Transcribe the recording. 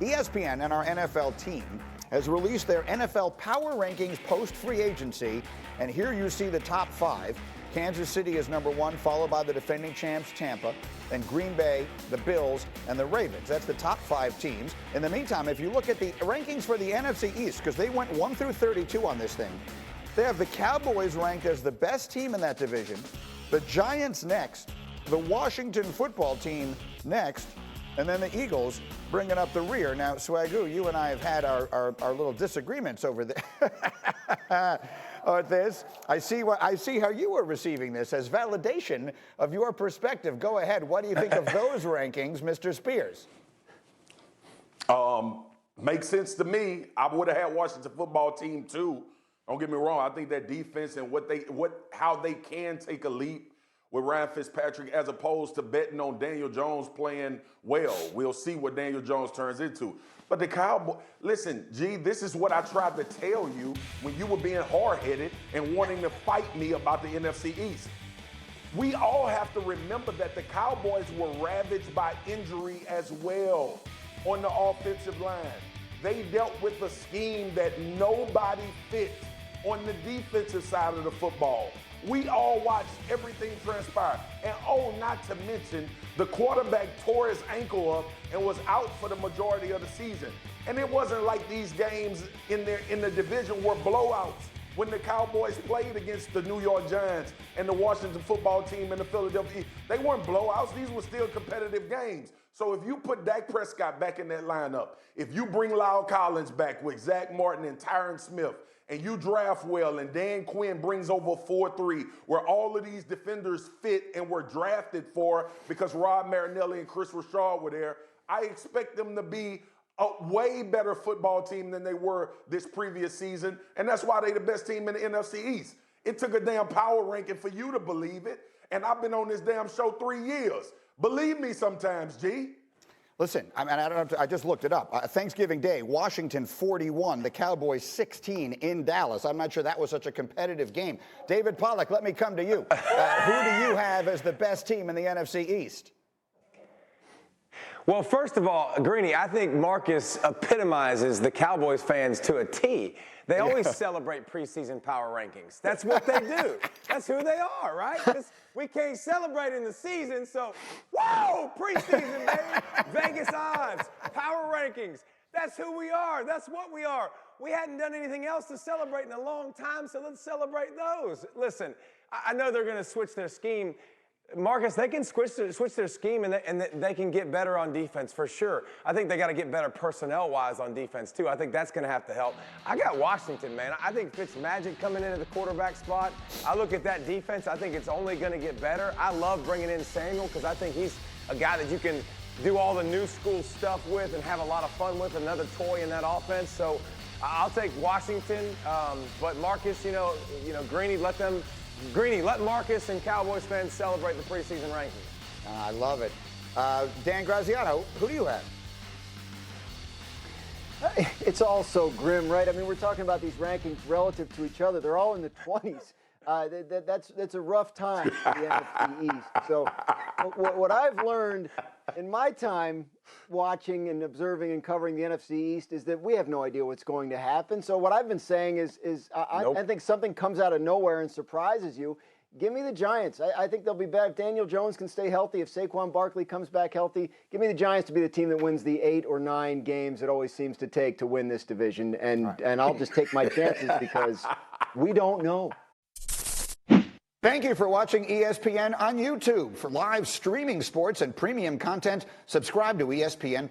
ESPN and our NFL team has released their NFL power rankings post-free agency, and here you see the top 5. Kansas City is number 1, followed by the defending champs Tampa, then Green Bay, the Bills, and the Ravens. That's the top 5 teams. In the meantime, if you look at the rankings for the NFC East, because they went 1 through 32 on this thing, they have the Cowboys ranked as the best team in that division, the Giants next, the Washington football team next, and then the Eagles bringing up the rear. Now, Swagoo, you and I have had our little disagreements over there. This. I see how you are receiving this as validation of your perspective. Go ahead. What do you think of those rankings, Mr. Spears? Makes sense to me. I would have had Washington football team too. Don't get me wrong. I think that defense and how they can take a leap with Ryan Fitzpatrick as opposed to betting on Daniel Jones playing well. We'll see what Daniel Jones turns into. But the Cowboys, listen, G, this is what I tried to tell you when you were being hard-headed and wanting to fight me about the NFC East. We all have to remember that the Cowboys were ravaged by injury as well on the offensive line. They dealt with a scheme that nobody fit on the defensive side of the football. We all watched everything transpire. And not to mention, the quarterback tore his ankle up and was out for the majority of the season. And it wasn't like these games in the division were blowouts. When the Cowboys played against the New York Giants and the Washington football team and the Philadelphia, they weren't blowouts. These were still competitive games. So if you put Dak Prescott back in that lineup, if you bring Lyle Collins back with Zach Martin and Tyron Smith, and you draft well, and Dan Quinn brings over 4-3, where all of these defenders fit and were drafted for because Rob Marinelli and Chris Rashad were there, I expect them to be a way better football team than they were this previous season, and that's why they're the best team in the NFC East. It took a damn power ranking for you to believe it, and I've been on this damn show 3 years. Believe me sometimes, G. Listen, I just looked it up. Thanksgiving Day, Washington 41, the Cowboys 16 in Dallas. I'm not sure that was such a competitive game. David Pollack, let me come to you. Who do you have as the best team in the NFC East? Well, first of all, Greeny, I think Marcus epitomizes the Cowboys fans to a T. They always celebrate preseason power rankings. That's what they do. That's who they are, right? We can't celebrate in the season, so, whoa, preseason, baby. Vegas odds, power rankings. That's who we are. That's what we are. We hadn't done anything else to celebrate in a long time, so let's celebrate those. Listen, I know they're going to switch their scheme. Marcus, they can switch their scheme and they can get better on defense for sure. I think they got to get better personnel-wise on defense too. I think that's going to have to help. I got Washington, man. I think Fitzmagic coming into the quarterback spot. I look at that defense. I think it's only going to get better. I love bringing in Samuel because I think he's a guy that you can do all the new school stuff with and have a lot of fun with, another toy in that offense. So I'll take Washington. But Marcus, you know, Greeny, let Marcus and Cowboys fans celebrate the preseason rankings. I love it. Dan Graziano, who do you have? It's all so grim, right? I mean, we're talking about these rankings relative to each other. They're all in the 20s. That's a rough time for the NFC East. So what I've learned in my time watching and observing and covering the NFC East is that we have no idea what's going to happen. So what I've been saying is I think something comes out of nowhere and surprises you. Give me the Giants. I think they'll be better. If Daniel Jones can stay healthy, if Saquon Barkley comes back healthy, give me the Giants to be the team that wins the 8 or 9 games it always seems to take to win this division. And I'll just take my chances because we don't know. Thank you for watching ESPN on YouTube. For live streaming sports and premium content, subscribe to ESPN+.